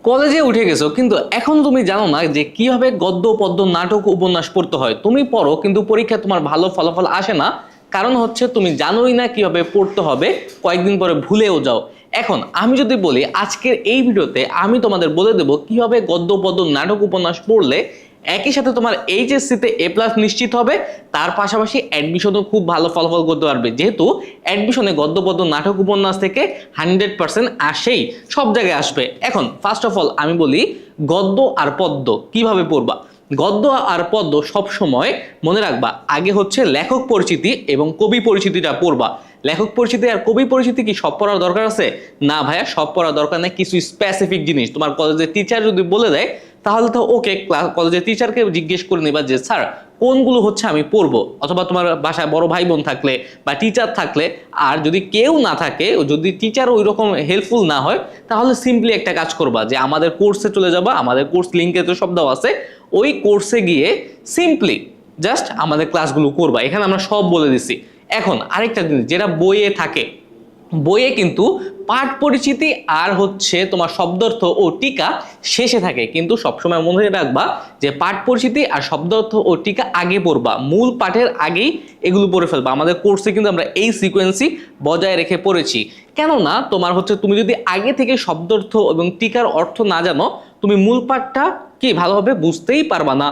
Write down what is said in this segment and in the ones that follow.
কলেজে উঠে গেছো কিন্তু এখন তুমি জানো না যে কিভাবে গদ্য পদ্য নাটক উপন্যাস পড়তে হয়। তুমি পড়ো কিন্তু পরীক্ষায় তোমার ভালো ফলাফল আসে না, কারণ হচ্ছে তুমি জানোই না কিভাবে পড়তে হবে, কয়েকদিন পরে ভুলেও যাও। এখন আমি যদি বলি আজকের এই ভিডিওতে আমি তোমাদের বলে দেবো কিভাবে গদ্য পদ্য নাটক উপন্যাস পড়লে একই সাথে তোমার এইচএসসিতে এ প্লাস নিশ্চিত হবে, তার পাশাপাশি অ্যাডমিশনও খুব ভালো ফলাফল করতে পারবে, যেহেতু অ্যাডমিশনে গদ্য পদ্য নাটক উপন্যাস থেকে 100% আসেই, সব জায়গায় আসবে। এখন ফার্স্ট অফ অল আমি বলি গদ্য আর পদ্য কিভাবে পড়বা। গদ্য আর পদ্য সব সময় মনে রাখবা, আগে হচ্ছে লেখক পরিচিতি এবং কবি পরিচিতিটা পড়বা। লেখক পরিচিতি আর কবি পরিচিতি কি সব পড়ার দরকার আছে? না ভাইয়া, সব পড়ার দরকার নেই। কিছু স্পেসিফিক জিনিস তোমার কলেজের টিচার যদি বলে দেয় তাহলে তো ওকে, কলেজের টিচারকে জিজ্ঞেস করে নিবা যে স্যার কোনগুলো হচ্ছে আমি পড়বো, অথবা তোমার বাসায় বড় ভাই বোন থাকলে বা টিচার থাকলে। আর যদি কেউ না থাকে, যদি টিচার ওই রকম হেল্পফুল না হয়, তাহলে সিম্পলি একটা কাজ করবা যে আমাদের কোর্সে চলে যাবা, আমাদের কোর্স লিঙ্কে তো সব দেওয়া আছে, ওই কোর্সে গিয়ে সিম্পলি জাস্ট আমাদের ক্লাসগুলো করবা। এখানে আমরা সব বলে দিছি। এখন আরেকটা জিনিস যেটা বইয়ে থাকে, বইয়ে কিন্তু পাঠ পরিচিতি আর হচ্ছে তোমার শব্দার্থ ও টিকা শেষে থাকে, কিন্তু সবসময় মনে রাখবা যে পাঠ পরিচিতি আর শব্দার্থ ও টিকা আগে পড়বা, মূল পাঠের আগেই এগুলো পড়ে ফেলবা। আমাদের কোর্সে কিন্তু আমরা এই সিকোয়েন্সই বজায় রেখে পড়েছি। কেননা তোমার হচ্ছে তুমি যদি আগে থেকে শব্দার্থ এবং টিকার অর্থ না জানো, তুমি মূল পাঠটা কি ভালোভাবে বুঝতেই পারবা না।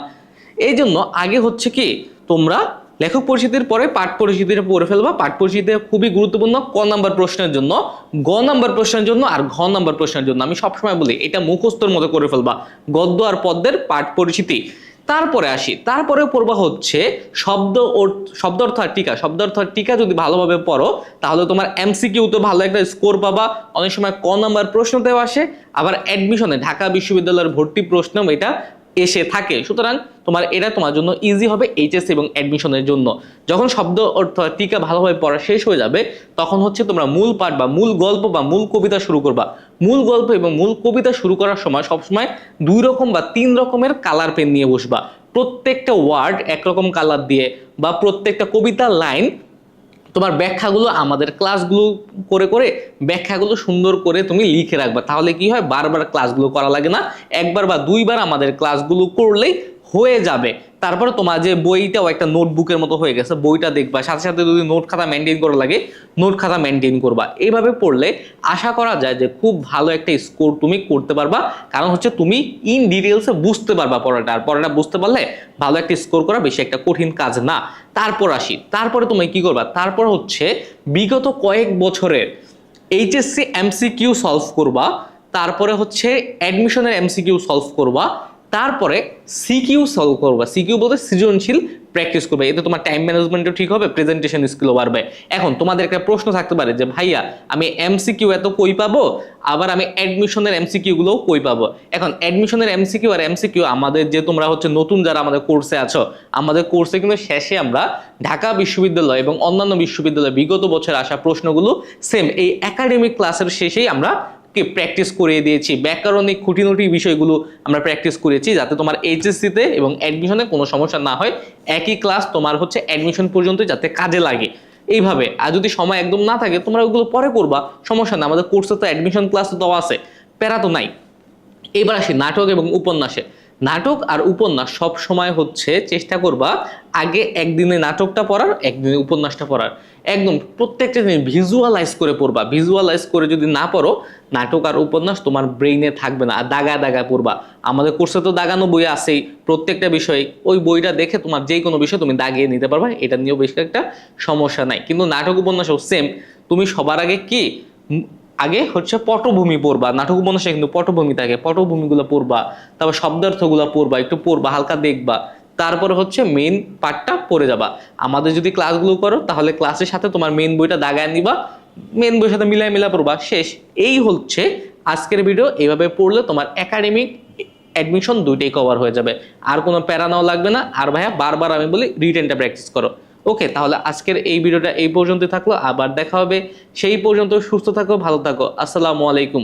এই জন্য আগে হচ্ছে কি তোমরা লেখক পরিচিতির পরে পাঠ পরিচিতিটা পড়ে ফেলবা। পাঠ পরিচিতি খুবই গুরুত্বপূর্ণ ক নাম্বার প্রশ্নের জন্য, গ নাম্বার প্রশ্নের জন্য আর ঘ নাম্বার প্রশ্নের জন্য। আমি সবসময় বলি এটা মুখস্থর মতো করে ফেলবা, গদ্য আর পদ্যের পাঠ পরিচিতি। তারপরে আসি, তারপরে পড়বা হচ্ছে শব্দার্থ আর টিকা। শব্দার্থ আর টিকা যদি ভালোভাবে পড়ো তাহলে তোমার এমসিকিউ তো ভালো একটা স্কোর পাবা। অনেক সময় ক নাম্বার প্রশ্নতেও আসে, আবার অ্যাডমিশনে ঢাকা বিশ্ববিদ্যালয়ের ভর্তি প্রশ্নেও এটা এসে থাকে। সুতরাং এটা তোমার জন্য ইজি হবে এইচএসসি এবং অ্যাডমিশনের জন্য। যখন শব্দ অর্থ টিকা ভালোভাবে পড়া শেষ হয়ে যাবে, তখন হচ্ছে তোমরা মূল পাঠ বা মূল গল্প বা মূল কবিতা শুরু করবা। মূল গল্প এবং মূল কবিতা শুরু করার সময় সবসময় 2 রকম বা 3 রকমের কালার পেন নিয়ে বসবা। প্রত্যেকটা ওয়ার্ড একরকম কালার দিয়ে, বা প্রত্যেকটা কবিতার লাইন তোমার ব্যাখ্যাগুলো আমাদের ক্লাসগুলো করে করে ব্যাখ্যাগুলো সুন্দর করে তুমি লিখে রাখবা। তাহলে কি হয়, বারবার ক্লাসগুলো করা লাগে না, একবার বা দুইবার আমাদের ক্লাসগুলো করলেই হয়ে যাবে। তারপরে তোমার যে বইটাও একটা নোটবুকের মতো হয়ে গেছে, বইটা দেখবা, সাথে সাথে যদি নোট খাতা মেনটেন করা লাগে নোট খাতা মেনটেন করবা। এইভাবে পড়লে আশা করা যায় যে খুব ভালো একটা স্কোর তুমি করতে পারবা, কারণ হচ্ছে তুমি ইন ডিটেলসে বুঝতে পারবা পড়াটা। আর পড়াটা বুঝতে পারলে ভালো একটা স্কোর করা বেশি একটা কঠিন কাজ না। তারপর আসি, তারপরে তুমি কি করবা, তারপর হচ্ছে বিগত কয়েক বছরের এইচএসসি এমসিকিউ সলভ করবা, তারপরে হচ্ছে অ্যাডমিশনের এমসিকিউ সলভ করবা, তারপরে সিকিউ সলভ করবা। সিকিউ বলতে সৃজনশীল প্র্যাকটিস করবে। এতে তোমার টাইম ম্যানেজমেন্টও ঠিক হবে, প্রেজেন্টেশন স্কিলও বাড়বে। এখন তোমাদের একটা প্রশ্ন থাকতে পারে যে ভাইয়া আমি এমসিকিউ এত কই পাবো, আবার আমি অ্যাডমিশনের এমসিকিউ গুলোও কই পাবো। এখন অ্যাডমিশনের এমসিকিউ আর এমসিকিউ আমাদের যে তোমরা হচ্ছে নতুন যারা আমাদের কোর্সে আছো, আমাদের কোর্সে কিন্তু শেষে আমরা ঢাকা বিশ্ববিদ্যালয় এবং অন্যান্য বিশ্ববিদ্যালয়ে বিগত বছর আসা প্রশ্নগুলো সেম এই একাডেমিক ক্লাসের শেষেই আমরা প্র্যাকটিস করিয়ে দিয়েছি। ব্যাকরণিক খুঁটিনুটি বিষয়গুলো আমরা প্র্যাকটিস করেছি, যাতে তোমার এইচএসসিতে এবং অ্যাডমিশনে কোনো সমস্যা না হয়। একই ক্লাস তোমার হচ্ছে অ্যাডমিশন পর্যন্ত যাতে কাজে লাগে এইভাবে। আর যদি সময় একদম না থাকে তোমরা ওগুলো পরে করবা, সমস্যা না। আমাদের কোর্সে তো অ্যাডমিশন ক্লাস তো আছে, প্যারা তো নাই। এবার আসি নাটক এবং উপন্যাসে। নাটক আর উপন্যাস সব সময় হচ্ছে চেষ্টা করবা আগে একদিনে নাটকটা পড়ার, একদিনে উপন্যাসটা পড়ার। একদম প্রত্যেকটা জিনিস ভিজুয়ালাইজ করে পড়বা। ভিজুয়ালাইজ করে যদি না পড়ো, নাটক আর উপন্যাস তোমার ব্রেইনে থাকবে না, আর দাগা দাগা পড়বা। আমাদের কোর্সে তো দাগানো বই আছেই, প্রত্যেকটা বিষয় ওই বইটা দেখে তোমার যে কোনো বিষয় তুমি দাগিয়ে নিতে পারবা, এটা নিয়েও বেশ একটা সমস্যা নাই। কিন্তু নাটক উপন্যাসও সেম, তুমি সবার আগে কি আগে হচ্ছে পটভূমি পড়বা। নাটক উপন্যাসে কিন্তু পটভূমি থাকে, পটভূমিগুলো পড়বা, তারপর শব্দার্থগুলো পড়বা, একটু পড়বা, হালকা দেখবা, তারপরে হচ্ছে মেইন পার্টটা পড়ে যাবা। আমাদের যদি ক্লাসগুলো করো তাহলে ক্লাসের সাথে তোমার মেইন বইটা দাগায় নিবা, মেইন বইয়ের সাথে মিলাই পড়বা, শেষ। এই হচ্ছে আজকের ভিডিও। এইভাবে পড়লে তোমার একাডেমিক অ্যাডমিশন দুইটাই কভার হয়ে যাবে, আর কোনো প্যারা নাও লাগবে না। আর ভাইয়া বারবার আমি বলি রিটেনটা প্র্যাকটিস করো। ওকে, তাহলে আজকের এই ভিডিওটা এই পর্যন্তই থাকলো, আবার দেখা হবে। সেই পর্যন্ত সুস্থ থাকো, ভালো থাকো। আসসালামু আলাইকুম।